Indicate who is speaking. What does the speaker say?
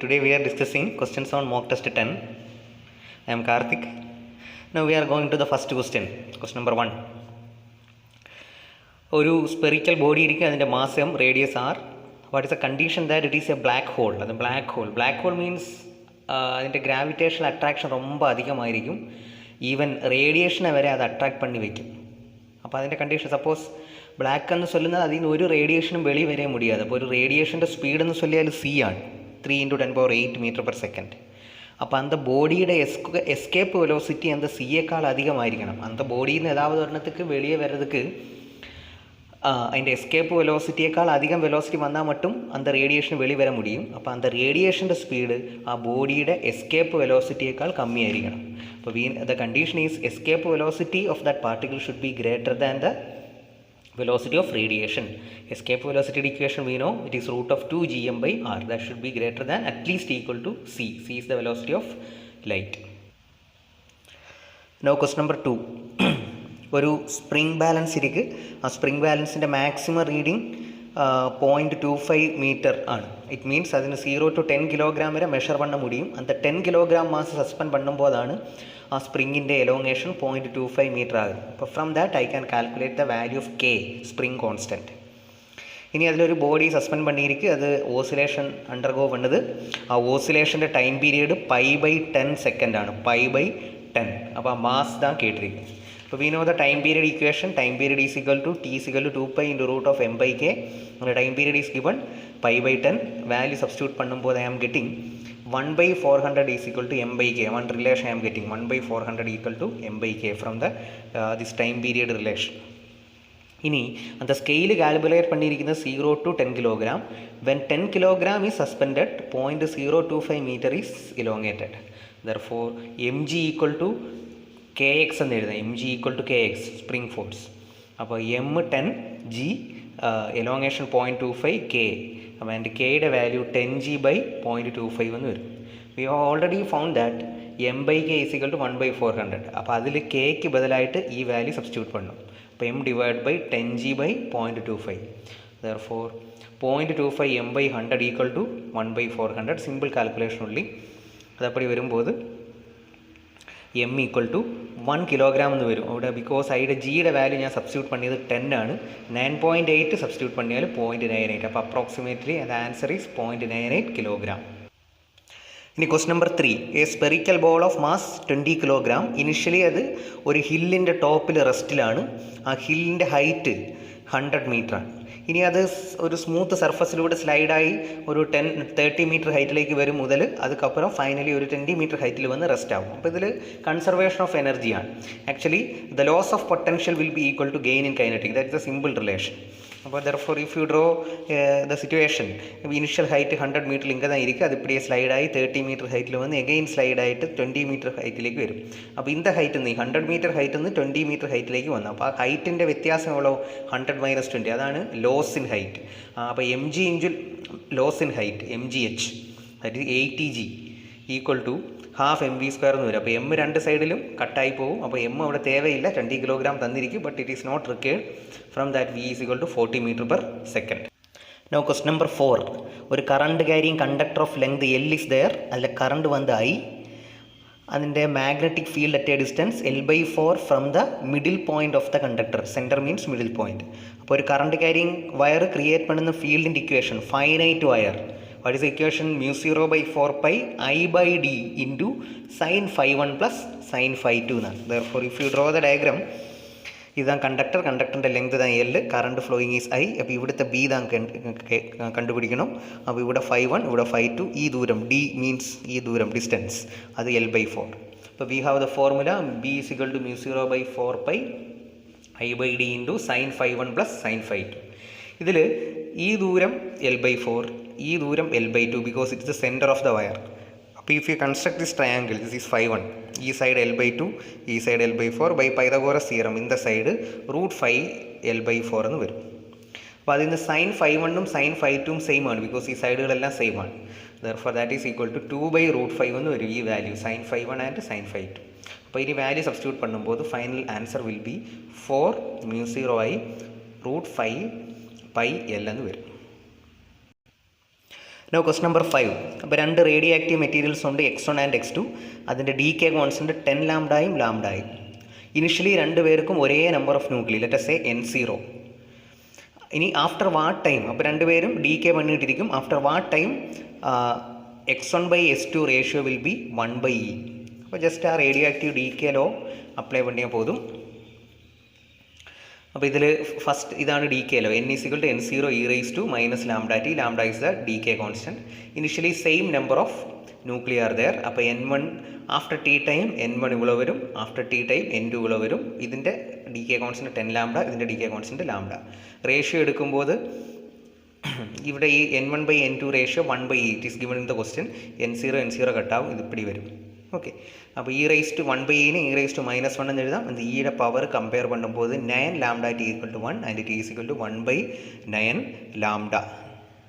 Speaker 1: Today we are discussing questions on mock test 10. I am Karthik. Now we are going to the first question. Question number 1. ഒരു spherical body ഇരിക്കുക, അതിൻ്റെ mass M, radius R. What is a condition that it is a black hole? അത് black hole means അതിൻ്റെ gravitational attraction ரொம்ப അധികമായിരിക്കും. Even റേഡിയേഷനെ വരെ അത് attract പണി വയ്ക്കും. അപ്പോൾ അതിൻ്റെ കണ്ടീഷൻ, സപ്പോസ് ബ്ലാക്ക് എന്ന് ചൊല്ലുന്നത് അതിൽ നിന്ന് ഒരു റേഡിയേഷനും വെളി വരെ മുടിയാതെ. അപ്പോൾ ഒരു റേഡിയേഷൻ്റെ സ്പീഡ് എന്ന് ചൊല്ലിയാൽ സി ആണ്, 3 × 10⁸ മീറ്റർ/സെക്കൻഡ്. അപ്പോൾ அந்த ബോഡിയുടെ എസ്കേപ്പ് വെലോസിറ്റി அந்த സിയേക്കാൾ അധികമായിരിക്കണം. அந்த ബോഡിയിൽ നിന്ന് ഏതാവത് ഒരെണ്ണத்துக்கு വെളിയെ വരதுக்கு അതിൻ്റെ എസ്കേപ്പ് വെലോസിറ്റിയേക്കാൾ അധികം വെലോസിറ്റി വന്നാൽ മറ്റും அந்த റേഡിയേഷൻ വെളി വരാൻ മുടിയും. അപ്പോൾ அந்த റേഡിയേഷൻ്റെ സ്പീഡ് ആ ബോഡിയുടെ എസ്കേപ്പ് വെലോസിറ്റിയേക്കാൾ കമ്മിയായിരിക്കണം. അപ്പോൾ the condition is escape velocity of that particle should be greater than the velocity of radiation. Escape velocity equation we know it is root of 2 gm/r. That should be greater than at least equal to c. C is the velocity of light. Now question number 2. ഒരു spring balance ഇരിക്ക്, ആ spring ബാലൻസിൻ്റെ maximum reading 0.25 metre ആണ്. It means അതിന് 0 to 10 kilogram വരെ measure பண்ண முடியும். அந்த 10 kilogram mass suspend பண்ணும்போതാണ് ആ സ്പ്രിങ്ങിൻ്റെ എലോങ്ങേഷൻ 0.25 മീറ്റർ ആകും. അപ്പോൾ from that I can calculate the value of K, spring constant. ഇനി അതിലൊരു ബോഡി സസ്പെൻഡ് பண்ணியிருக்கு, അത് ഓസിലേഷൻ അണ്ടർഗോ பண்ணது. ആ ഓസിലേഷൻ്റെ ടൈം പീരീഡ് π/10 സെക്കൻഡാണ്, π/10. അപ്പോൾ ആ മാസ് தான் കേട്ടിരിക്കും. അപ്പോൾ we know the time period equation. Time period is equal to T is equal to 2π × √m/k. നമ്മുടെ time period is given π/10. Value substitute பண்ணும்போது I am getting 1/400 is equal to m/k. One relation I am getting, 1/400 equal to m/k from the this time period relation. ഇനി அந்த scale calculate பண்ணிയിരിക്കുന്നത് 0 to 10 kilogram. when 10 kilogram is suspended, 0.025 meter is elongated. Therefore mg equal to kx എന്ന് എഴുതാം. mg equal to kx spring force. അപ്പോൾ m10 g elongation 0.25 k. അപ്പോൾ അതിൻ്റെ കെയുടെ value 10g/0.25 എന്ന് വരും. We have already found that m/k is equal to 1/400. അപ്പോൾ അതിൽ കെക്ക് ബദലായിട്ട് ഈ വാല്യൂ സബ്സ്റ്റിറ്റ്യൂട്ട് പണ്ണും. അപ്പോൾ m / 10g/0.25. therefore 0.25 m/100 equal to 1/400. Simple calculation ഉള്ളി. അതപ്പടി വരുമ്പോൾ m ഈക്വൽ ടു 1 കിലോഗ്രാം എന്ന് വരും. അവിടെ ബിക്കോസ് അതിൻ്റെ ജിയുടെ വാല്യൂ ഞാൻ സബ്സ്റ്റിറ്റ്യൂട്ട് പണിയത് 10 ആണ്. 9.8 സബ്സ്റ്റിറ്റ്യൂട്ട് പണിയാൽ 0.98. അപ്പോൾ അപ്രോക്സിമേറ്റ്ലി അത് ആൻസർ ഈസ് 0.98 കിലോഗ്രാം. ഇനി question number 3. A spherical ball of mass 20 kilogram. Initially അത് ഒരു ഹില്ലിൻ്റെ ടോപ്പിൽ റെസ്റ്റിലാണ്. ആ ഹില്ലിൻ്റെ ഹൈറ്റ് 100 മീറ്ററാണ്. ഇനി അത് ഒരു സ്മൂത്ത് സർഫസിലൂടെ സ്ലൈഡായി ഒരു 30 മീറ്റർ ഹൈറ്റിലേക്ക് വരും മുതൽ അതുക്കപ്പുറം ഫൈനലി ഒരു 20 മീറ്റർ ഹൈറ്റിൽ വന്ന് റെസ്റ്റ് ആവും. അപ്പോൾ ഇതിൽ കൺസർവേഷൻ ഓഫ് എനർജിയാണ്. Actually the loss of potential will be equal to gain in kinetic. That is a simple relation. അപ്പോൾ therefore if you draw the situation, initial height 100 മീറ്ററിൽ ഇങ്ങനെ തന്നെ ഇരിക്കുക, അത് ഇപ്പടിയെ സ്ലൈഡായി 30 മീറ്റർ ഹൈറ്റിൽ വന്ന് എഗെയിൻ സ്ലൈഡായിട്ട് 20 മീറ്റർ ഹൈറ്റിലേക്ക് വരും. അപ്പോൾ ഇന്ന ഹൈറ്റിൽ നിന്ന് 100 മീറ്റർ ഹൈറ്റിൽ നിന്ന് 20 മീറ്റർ ഹൈറ്റിലേക്ക് വന്നു. അപ്പോൾ ആ ഹൈറ്റിൻ്റെ വ്യത്യാസം എவ்வளோ? 100 - 20. അതാണ് ലോസ് ഇൻ ഹൈറ്റ്. അപ്പോൾ mg into loss in height, mgh, that is 80g equal to ½ mv² എന്ന് വരും. അപ്പോൾ m രണ്ട് സൈഡിലും കട്ടായി പോകും. അപ്പോൾ m അവിടെ തേവയില്ല, 20 കിലോഗ്രാം തന്നിരിക്കും. But it is not required. From that v is equal to 40 metre second. Now question number 4. ഒരു current carrying conductor of length L is there. അതിൽ കറണ്ട് വന്ന് I. അതിൻ്റെ magnetic field at a distance L/4 from the middle point of the conductor. Centre means middle point. അപ്പോൾ ഒരു current carrying wire create പണുന്ന ഫീൽഡിൻ്റെ equation, finite wire. What is the equation? μ0/4π I/d into sin phi1 plus sin phi2 എന്നാണ്. therefore if you draw the diagram, ഇതാണ് കണ്ടക്ടറിൻ്റെ length தான் L, current flowing is I. അപ്പോൾ ഇവിടുത്തെ B தான் കണ്ടുപിടിക്കണം. അപ്പോൾ ഇവിടെ phi1, ഇവിടെ phi2. ഈ ദൂരം d മീൻസ് ഈ ദൂരം ഡിസ്റ്റൻസ്, അത് L/4. അപ്പോൾ we have the formula B is equal to μ0/4π I/d into sin phi1 plus sin phi2. ഇതിൽ ഈ ദൂരം L/4, ഈ ദൂരം L/2 because it is the centre of the wire. അപ്പോൾ if you construct this triangle, this is phi1, ഈ side L/2, ഈ side L/4. By Pythagoras theorem in the side √5 L/4 എന്ന് വരും. അപ്പോൾ അതിൽ നിന്ന് sin phi1 ഉം sin phi2 സെയിം ആണ്, ബിക്കോസ് ഈ സൈഡുകളെല്ലാം സെയിം ആണ്. therefore that is equal to 2/√5 എന്ന് വരും ഈ value, sin phi1 and sin phi2. അപ്പോൾ ഇനി വാല്യൂ സബ്സ്റ്റിറ്റ്യൂട്ട് பண்ணும்போது final answer will be 4 μ0I √5 π L എന്ന് വരും. Now question number 5. അപ്പോൾ രണ്ട് റേഡിയോ ആക്റ്റീവ് മെറ്റീരിയൽസ് ഉണ്ട്, X1 ആൻഡ് X2. അതിൻ്റെ DK കോൺസ്റ്റൻറ്റ് 10 ലാംഡായും ലാംഡായും. ഇനിഷ്യലി രണ്ടുപേർക്കും ഒരേ number of ന്യൂക്ലി, let us say N0. ഇനി ആഫ്റ്റർ വാട്ട് ടൈം, അപ്പോൾ രണ്ടുപേരും DK പണിയിട്ടിരിക്കും. After what time X1/S2 ratio will be 1/E. അപ്പോൾ ജസ്റ്റ് ആ radioactive DK law apply പണിയാൽ പോതും. അപ്പോൾ ഇതിൽ ഫസ്റ്റ് ഇതാണ് DK law, N = N0 e⁻⁻ lambda t. Lambda is the DK constant. Initially same number of nuclei are there. അപ്പോൾ N1 after T time N1 ഇവിടെ വരും, after T time N2 ഇവിടെ വരും. ഇതിൻ്റെ DK കോൺസ്റ്റൻറ്റ് 10 ലാംഡ, ഇതിൻ്റെ DK constant lambda. Ratio എടുക്കുമ്പോൾ ഇവിടെ ഈ N1/N2 ratio 1/E it is given in the question. N0 കട്ടാവും, ഇത് ഇപ്പിടി വരും. ഓക്കെ, അപ്പോൾ e⁻1/E e⁻1 എന്ന് എഴുതാം. അത് ഇയുടെ പവർ കമ്പയർ പണ്ടുമ്പോൾ 9 lambda t = 1 and t = 1/9 lambda.